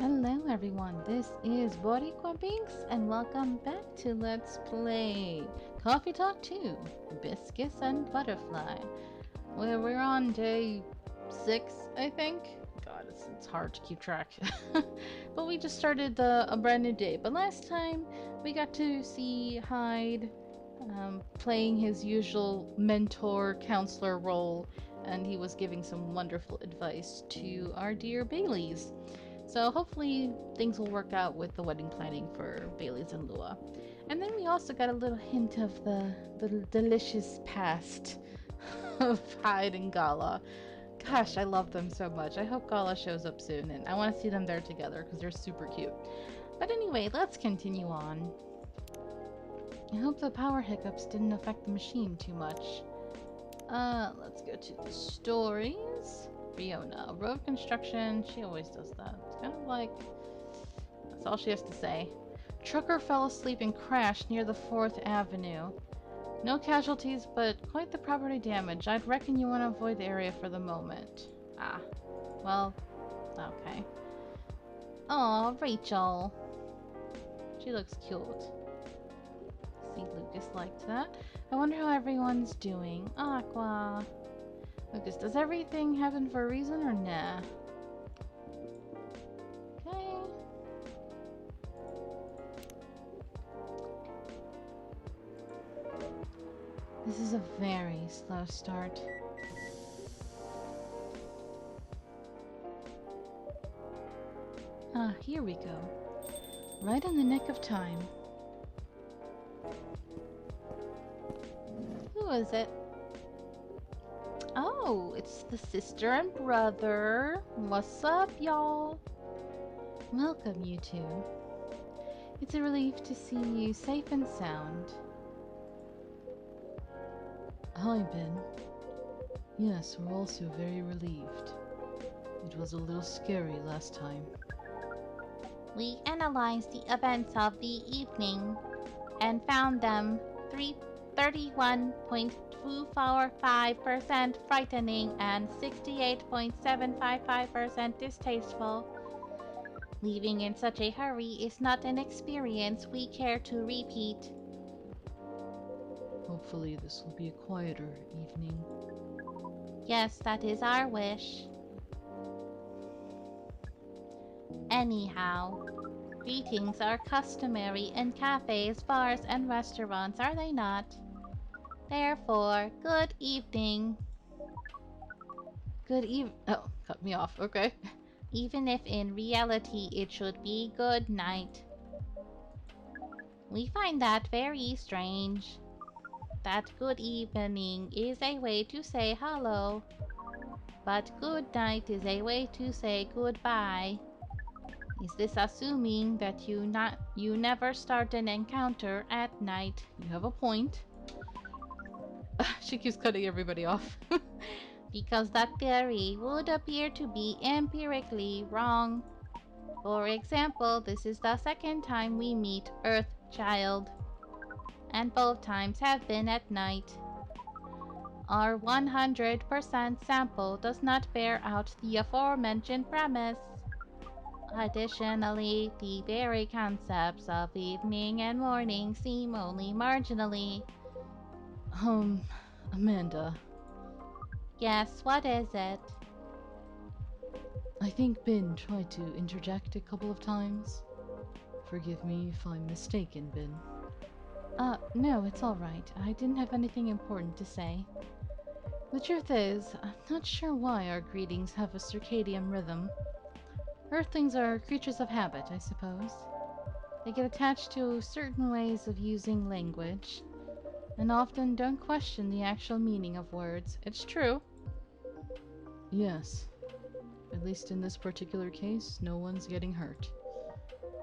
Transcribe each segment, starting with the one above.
Hello everyone, this is Boricua Binks and welcome back to Let's Play Coffee Talk 2, Hibiscus and Butterfly, where we're on day 6, I think. God, it's hard to keep track. But we just started a brand new day. But last time, we got to see Hyde playing his usual mentor counselor role, and he was giving some wonderful advice to our dear Baileys. So hopefully things will work out with the wedding planning for Bailey's and Lua. And then we also got a little hint of the delicious past of Hyde and Gala. Gosh, I love them so much. I hope Gala shows up soon, and I want to see them there together because they're super cute. But anyway, let's continue on. I hope the power hiccups didn't affect the machine too much. Let's go to the stories. Fiona, road construction, she always does that. It's kind of like, that's all she has to say. Trucker fell asleep and crashed near the 4th Avenue. No casualties, but quite the property damage. I'd reckon you want to avoid the area for the moment. Ah, well, okay. Aw, Rachel. She looks cute. See, Lucas liked that. I wonder how everyone's doing. Aqua. Lucas, does everything happen for a reason or nah? Okay. This is a very slow start. Ah, here we go. Right in the nick of time. Who is it? Oh, it's the sister and brother. What's up, y'all? Welcome, you two. It's a relief to see you safe and sound. Hi, Ben. Yes, we're also very relieved. It was a little scary last time. We analyzed the events of the evening and found them 31.245% frightening and 68.755% distasteful. Leaving in such a hurry is not an experience we care to repeat. Hopefully this will be a quieter evening. Yes, that is our wish. Anyhow, greetings are customary in cafes, bars, and restaurants, are they not? Therefore, good evening. Oh, cut me off. Okay. Even if in reality it should be good night. We find that very strange. That good evening is a way to say hello, but good night is a way to say goodbye. Is this assuming that you never start an encounter at night? You have a point. She keeps cutting everybody off. Because that theory would appear to be empirically wrong. For example, this is the second time we meet Earthchild, and both times have been at night. Our 100% sample does not bear out the aforementioned premise. Additionally, the very concepts of evening and morning seem only marginally. Amanda. Yes, what is it? I think Ben tried to interject a couple of times. Forgive me if I'm mistaken, Ben. No, it's alright. I didn't have anything important to say. The truth is, I'm not sure why our greetings have a circadian rhythm. Earthlings are creatures of habit, I suppose. They get attached to certain ways of using language, and often don't question the actual meaning of words. It's true. Yes. At least in this particular case, no one's getting hurt.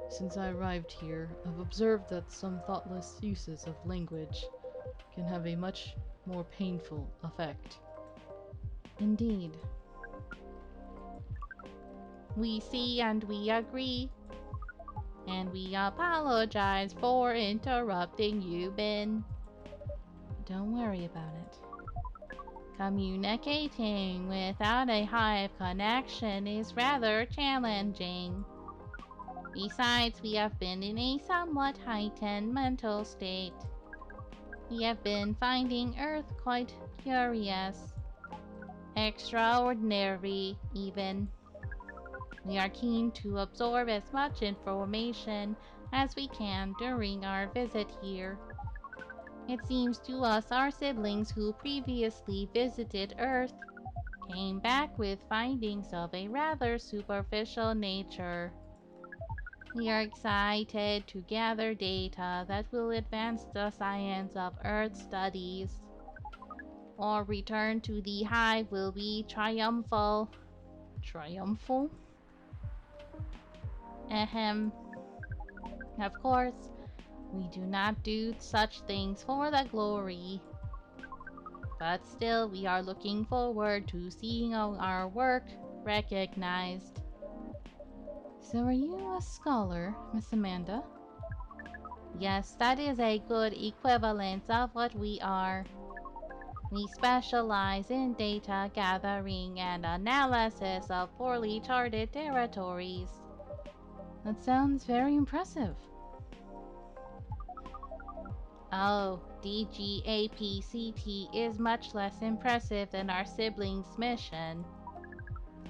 Since I arrived here, I've observed that some thoughtless uses of language can have a much more painful effect. Indeed. We see and we agree. And we apologize for interrupting you, Ben. Don't worry about it. Communicating without a hive connection is rather challenging. Besides, we have been in a somewhat heightened mental state. We have been finding Earth quite curious, extraordinary even. We are keen to absorb as much information as we can during our visit here. It seems to us our siblings who previously visited Earth came back with findings of a rather superficial nature. We are excited to gather data that will advance the science of Earth studies. Our return to the hive will be triumphal. Triumphal? Ahem. Of course, we do not do such things for the glory. But still, we are looking forward to seeing our work recognized. So are you a scholar, Miss Amanda? Yes, that is a good equivalent of what we are. We specialize in data gathering and analysis of poorly charted territories. That sounds very impressive. Oh, DGAPCT is much less impressive than our siblings' mission.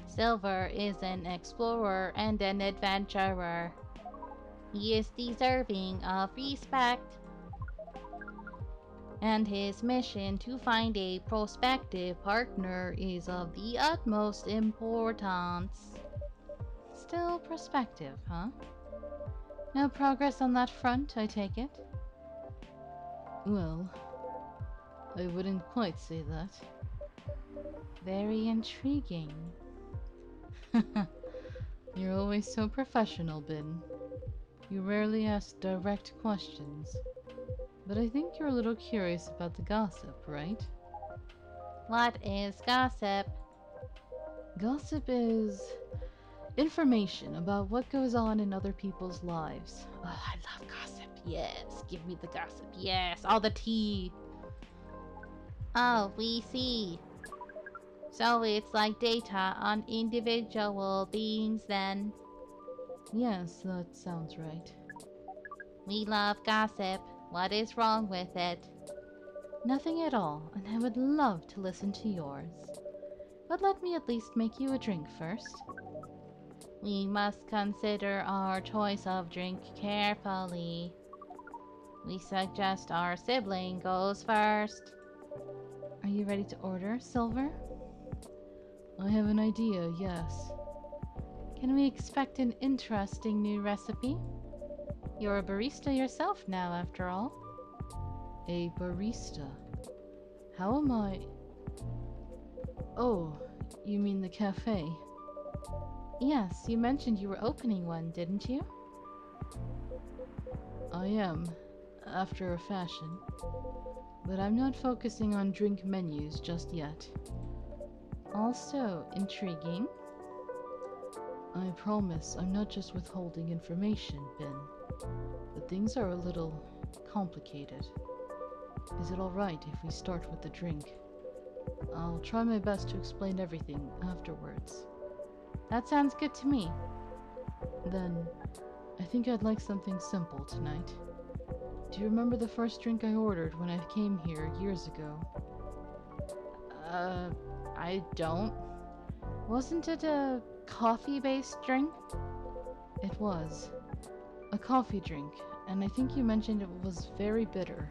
Silver is an explorer and an adventurer. He is deserving of respect, and his mission to find a prospective partner is of the utmost importance. Still prospective, huh? No progress on that front, I take it? Well, I wouldn't quite say that. Very intriguing. You're always so professional, Bin. You rarely ask direct questions. But I think you're a little curious about the gossip, right? What is gossip? Gossip is information about what goes on in other people's lives. Oh, I love gossip. Yes, give me the gossip. Yes, all the tea. Oh, we see. So it's like data on individual beings then. Yes, that sounds right. We love gossip. What is wrong with it? Nothing at all, and I would love to listen to yours. But let me at least make you a drink first. We must consider our choice of drink carefully. We suggest our sibling goes first. Are you ready to order, Silver? I have an idea, yes. Can we expect an interesting new recipe? You're a barista yourself now, after all. A barista? How am I? Oh, you mean the cafe? Yes, you mentioned you were opening one, didn't you? I am, after a fashion. But I'm not focusing on drink menus just yet. Also intriguing. I promise I'm not just withholding information, Ben. But things are a little complicated. Is it alright if we start with the drink? I'll try my best to explain everything afterwards. That sounds good to me. Then, I think I'd like something simple tonight. Do you remember the first drink I ordered when I came here years ago? I don't. Wasn't it a coffee-based drink? It was. A coffee drink, and I think you mentioned it was very bitter.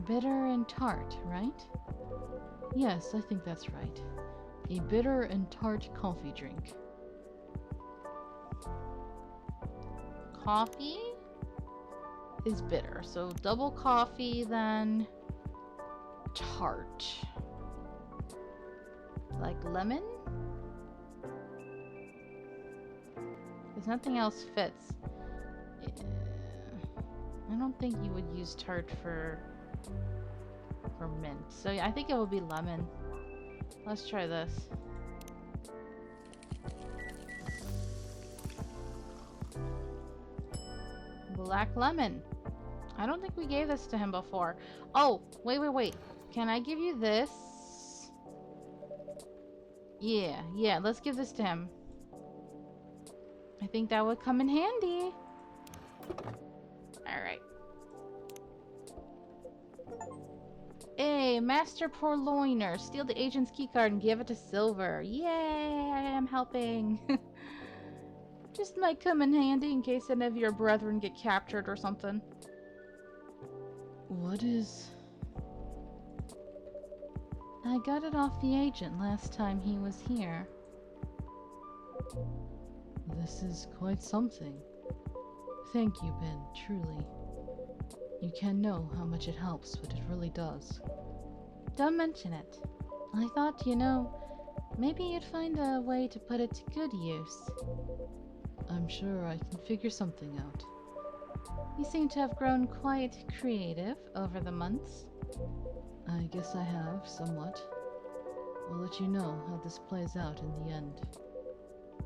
Bitter and tart, right? Yes, I think that's right. A bitter and tart coffee drink. Coffee is bitter, so double coffee, then tart. Like lemon? Because nothing else fits. I don't think you would use tart for mint. So yeah, I think it would be lemon. Let's try this. Black lemon. I don't think we gave this to him before. Oh, wait. Can I give you this? Yeah, let's give this to him. I think that would come in handy. Alright. Hey, Master Purloiner, steal the agent's keycard and give it to Silver. Yay, I'm helping. Just might come in handy in case any of your brethren get captured or something. What is... I got it off the agent last time he was here. This is quite something. Thank you, Ben, truly. You can know how much it helps, but it really does. Don't mention it. I thought, you know, maybe you'd find a way to put it to good use. I'm sure I can figure something out. You seem to have grown quite creative over the months. I guess I have, somewhat. I'll let you know how this plays out in the end.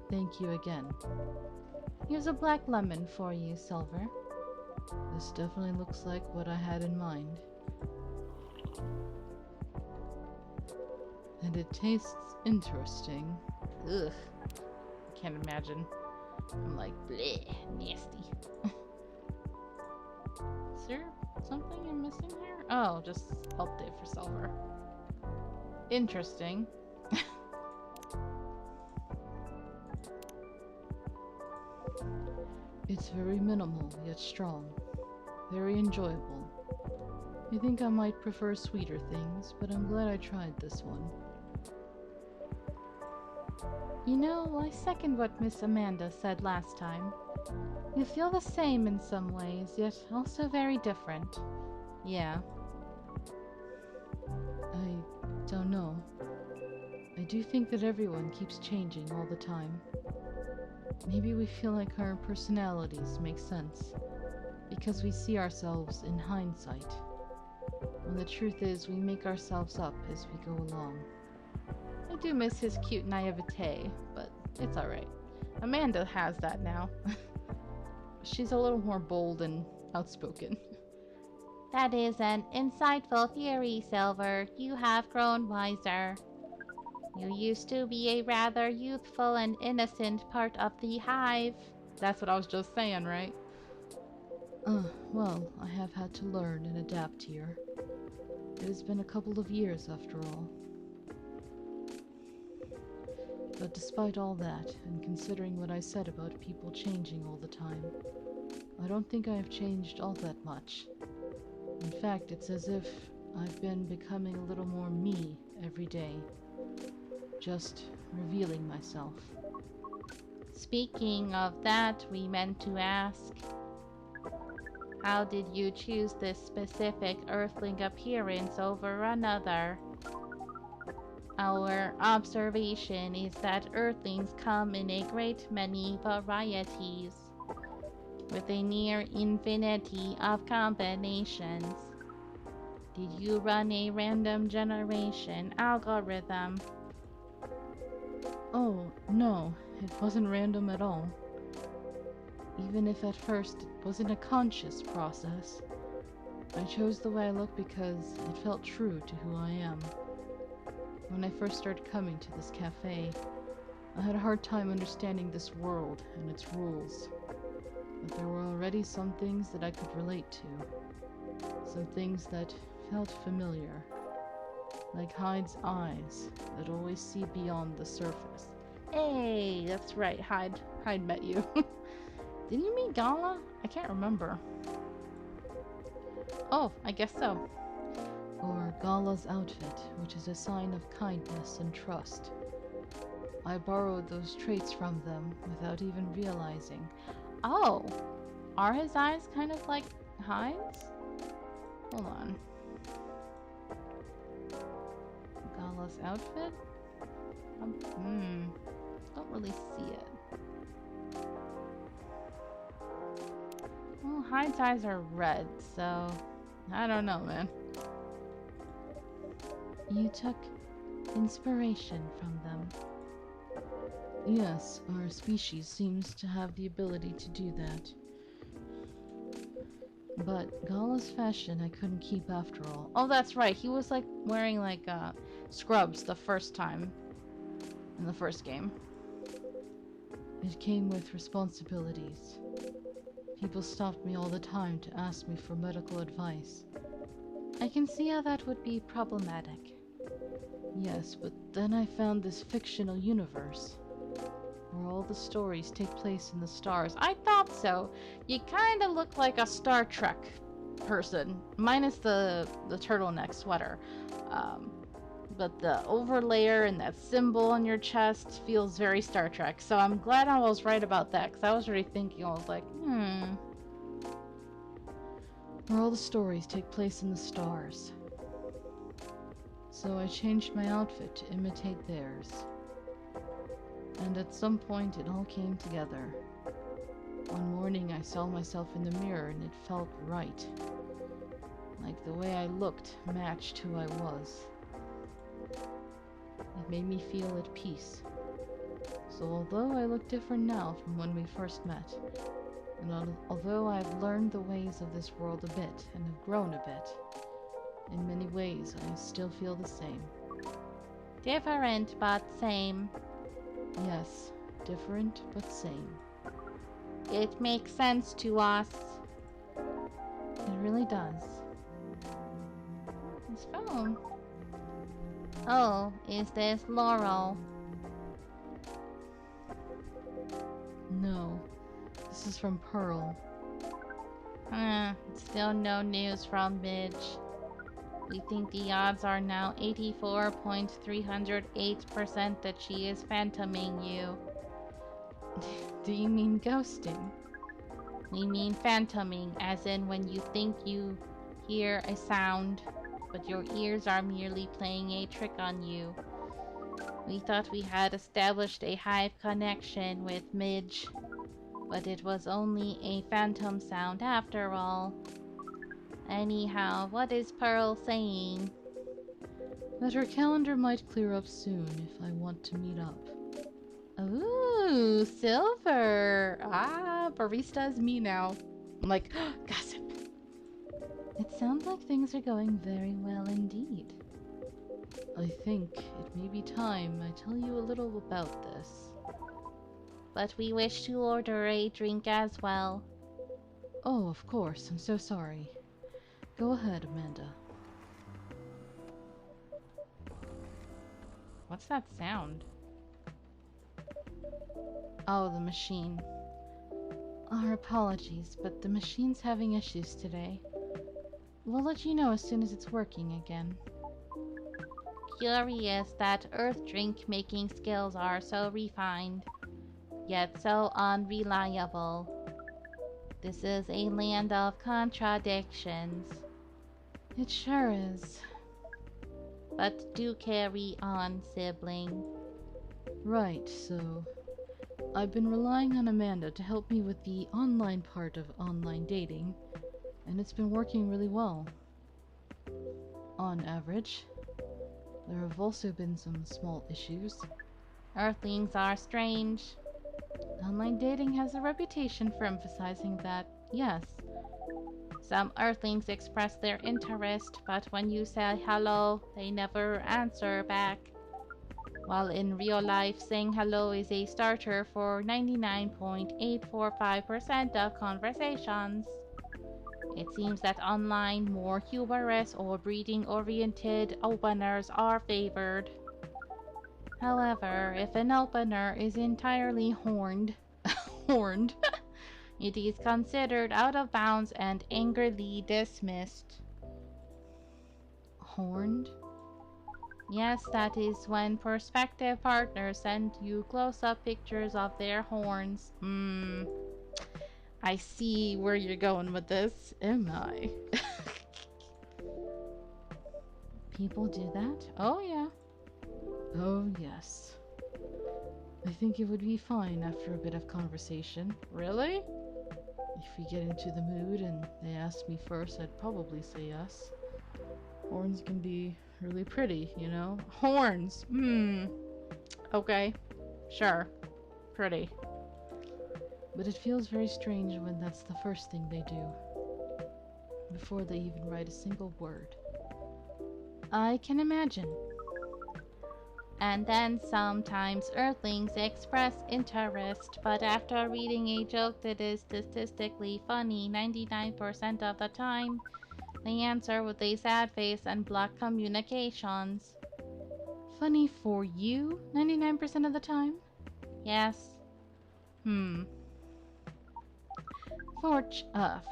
Thank you again. Here's a black lemon for you, Silver. This definitely looks like what I had in mind. And it tastes interesting. Ugh. Can't imagine. I'm like, bleh, nasty. Is there something I'm missing here? Oh, just help day for Silver. Interesting. It's very minimal, yet strong. Very enjoyable. I think I might prefer sweeter things, but I'm glad I tried this one. You know, I second what Miss Amanda said last time. You feel the same in some ways, yet also very different. Yeah. I don't know. I do think that everyone keeps changing all the time. Maybe we feel like our personalities make sense, because we see ourselves in hindsight, when the truth is we make ourselves up as we go along. I do miss his cute naivete, but it's alright. Amanda has that now. She's a little more bold and outspoken. That is an insightful theory, Silver. You have grown wiser. You used to be a rather youthful and innocent part of the hive. That's what I was just saying, right? Well, I have had to learn and adapt here. It has been a couple of years after all. But despite all that, and considering what I said about people changing all the time, I don't think I have changed all that much. In fact, it's as if I've been becoming a little more me every day. Just revealing myself. Speaking of that, we meant to ask, how did you choose this specific Earthling appearance over another? Our observation is that Earthlings come in a great many varieties, with a near infinity of combinations. Did you run a random generation algorithm? Oh, no, it wasn't random at all. Even if at first it wasn't a conscious process. I chose the way I look because it felt true to who I am. When I first started coming to this cafe, I had a hard time understanding this world and its rules. But there were already some things that I could relate to. Some things that felt familiar. Like Hyde's eyes that always see beyond the surface. Hey, that's right. Hyde met you. Didn't you meet Gala? I can't remember. Oh, I guess so. Or Gala's outfit, which is a sign of kindness and trust. I borrowed those traits from them without even realizing. Oh, are his eyes kind of like Hyde's? Hold on. Gala's outfit? Don't really see it. Well, Hyde's eyes are red, so I don't know, man. You took inspiration from them. Yes, our species seems to have the ability to do that. But Gala's fashion I couldn't keep after all. Oh, that's right. He was like wearing like scrubs the first time in the first game. It came with responsibilities. People stopped me all the time to ask me for medical advice. I can see how that would be problematic. Yes, but then I found this fictional universe where all the stories take place in the stars. I thought so. You kind of look like a Star Trek person, minus the turtleneck sweater. But the overlayer and that symbol on your chest feels very Star Trek. So I'm glad I was right about that, because I was already thinking, I was like, where all the stories take place in the stars. So I changed my outfit to imitate theirs. And at some point it all came together. One morning I saw myself in the mirror and it felt right. Like the way I looked matched who I was. It made me feel at peace. So although I look different now from when we first met, and although I've learned the ways of this world a bit and have grown a bit, in many ways I still feel the same. Different but same. Yes, different but same. It makes sense to us. it really does. His phone. Oh, is this Laurel? No, this is from Pearl. Still no news from Midge. We think the odds are now 84.308% that she is phantoming you. Do you mean ghosting? We mean phantoming, as in when you think you hear a sound, but your ears are merely playing a trick on you. We thought we had established a hive connection with Midge, but it was only a phantom sound after all. Anyhow, what is Pearl saying? That her calendar might clear up soon if I want to meet up. Ooh, Silver! Ah, barista's me now. I'm like, gossip. It sounds like things are going very well indeed. I think it may be time I tell you a little about this. But we wish to order a drink as well. Oh, of course, I'm so sorry. Go ahead, Amanda. What's that sound? Oh, the machine. Our apologies, but the machine's having issues today. We'll let you know as soon as it's working again. Curious that Earth drink making skills are so refined, yet so unreliable. This is a land of contradictions. It sure is. But do carry on, sibling. Right, so I've been relying on Amanda to help me with the online part of online dating, and it's been working really well. On average. There have also been some small issues. Earthlings are strange. Online dating has a reputation for emphasizing that, yes. Some Earthlings express their interest, but when you say hello, they never answer back. While in real life, saying hello is a starter for 99.845% of conversations. It seems that online, more humorous or breeding-oriented openers are favored. However, if an opener is entirely horned, it is considered out of bounds and angrily dismissed. Horned? Yes, that is when prospective partners send you close-up pictures of their horns. I see where you're going with this. Am I? People do that? Oh, yeah. Oh, yes. I think it would be fine after a bit of conversation. Really? If we get into the mood and they ask me first, I'd probably say yes. Horns can be really pretty, you know? Horns. Okay. Sure. Pretty. But it feels very strange when that's the first thing they do. Before they even write a single word. I can imagine. and then sometimes Earthlings express interest, but after reading a joke that is statistically funny 99% of the time, they answer with a sad face and block communications. Funny for you 99% of the time? Yes. Hmm.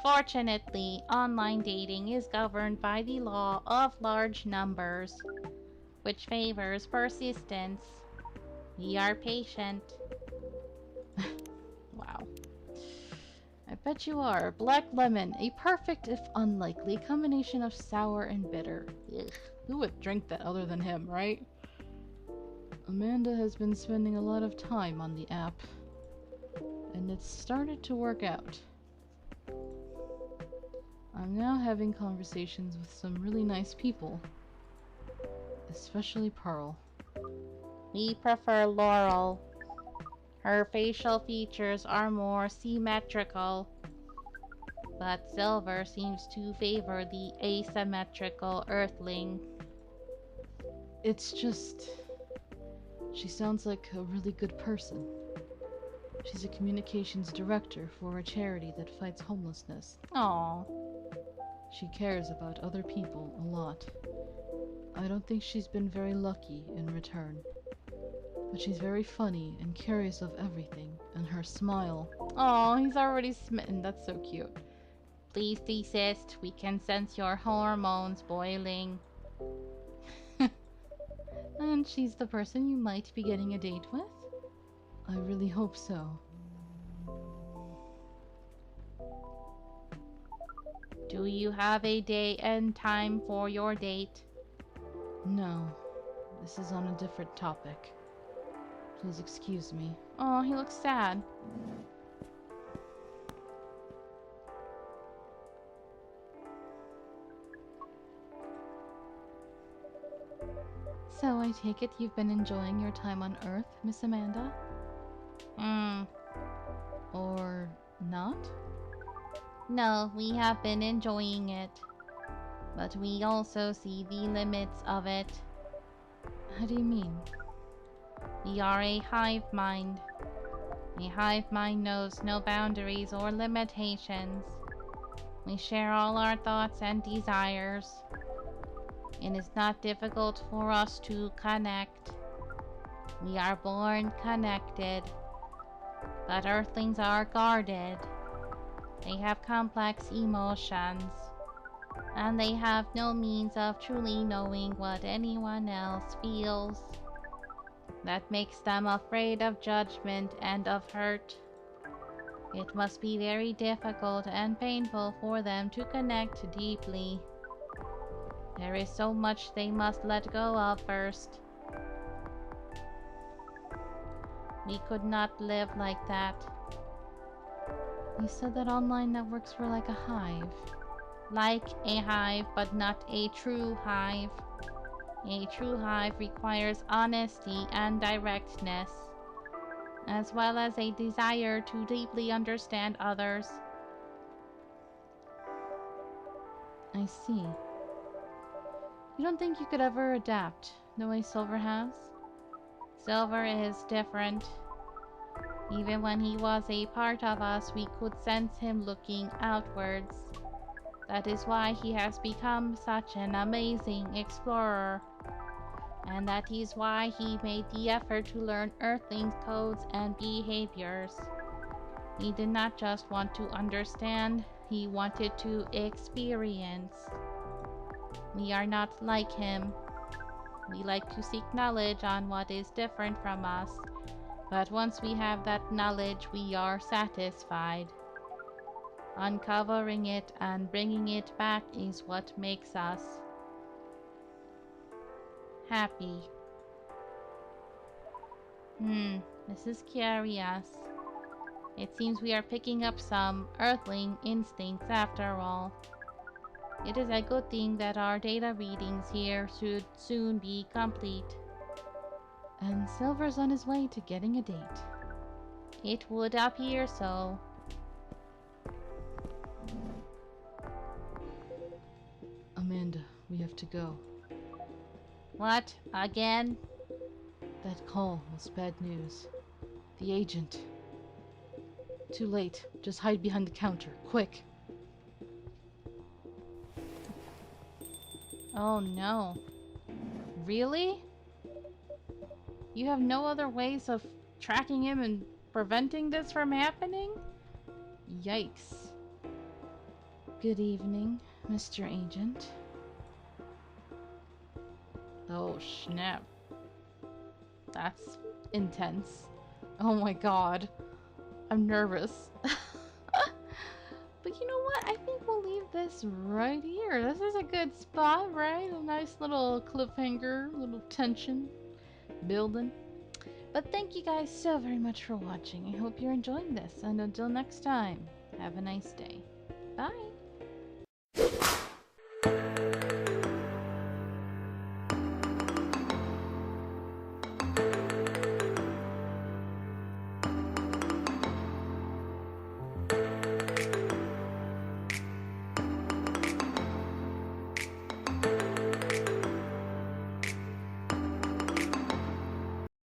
Fortunately, online dating is governed by the law of large numbers, which favors persistence. We are patient. Wow. I bet you are. Black lemon, a perfect if unlikely combination of sour and bitter. Ugh. Who would drink that other than him, right? Amanda has been spending a lot of time on the app, and it's started to work out. I'm now having conversations with some really nice people, especially Pearl. We prefer Laurel. Her facial features are more symmetrical, but Silver seems to favor the asymmetrical Earthling. It's just... she sounds like a really good person. She's a communications director for a charity that fights homelessness. Aww. She cares about other people a lot. I don't think she's been very lucky in return. But she's very funny and curious of everything, and her smile... Oh, he's already smitten. That's so cute. Please desist. We can sense your hormones boiling. And she's the person you might be getting a date with? I really hope so. Do you have a day and time for your date? No, this is on a different topic. Please excuse me. Oh, he looks sad. So I take it you've been enjoying your time on Earth, Miss Amanda? Or not? No, we have been enjoying it. But we also see the limits of it. How do you mean? We are a hive mind. A hive mind knows no boundaries or limitations. We share all our thoughts and desires. It is not difficult for us to connect. We are born connected. But Earthlings are guarded. They have complex emotions. And they have no means of truly knowing what anyone else feels. That makes them afraid of judgment and of hurt. It must be very difficult and painful for them to connect deeply. There is so much they must let go of first. We could not live like that. You said that online networks were like a hive. Like a hive, but not a true hive. A true hive requires honesty and directness, as well as a desire to deeply understand others. I see. You don't think you could ever adapt the way Silver has? Silver is different. Even when he was a part of us, we could sense him looking outwards. That is why he has become such an amazing explorer. And that is why he made the effort to learn Earthling codes and behaviors. He did not just want to understand, he wanted to experience. We are not like him. We like to seek knowledge on what is different from us, but once we have that knowledge, we are satisfied. Uncovering it and bringing it back is what makes us happy. This is curious. It seems we are picking up some Earthling instincts after all. It is a good thing that our data readings here should soon be complete. And Silver's on his way to getting a date. It would appear so. Amanda, we have to go. What? Again? That call was bad news. The agent. Too late. Just hide behind the counter. Quick. Oh no. Really? You have no other ways of tracking him and preventing this from happening? Yikes. Good evening, Mr. Agent. Oh, snap. That's intense. Oh my god. I'm nervous. But you know what? I think we'll leave this right here. This is a good spot, right? A nice little cliffhanger, little tension building. But thank you guys so very much for watching. I hope you're enjoying this. And until next time, have a nice day. Bye.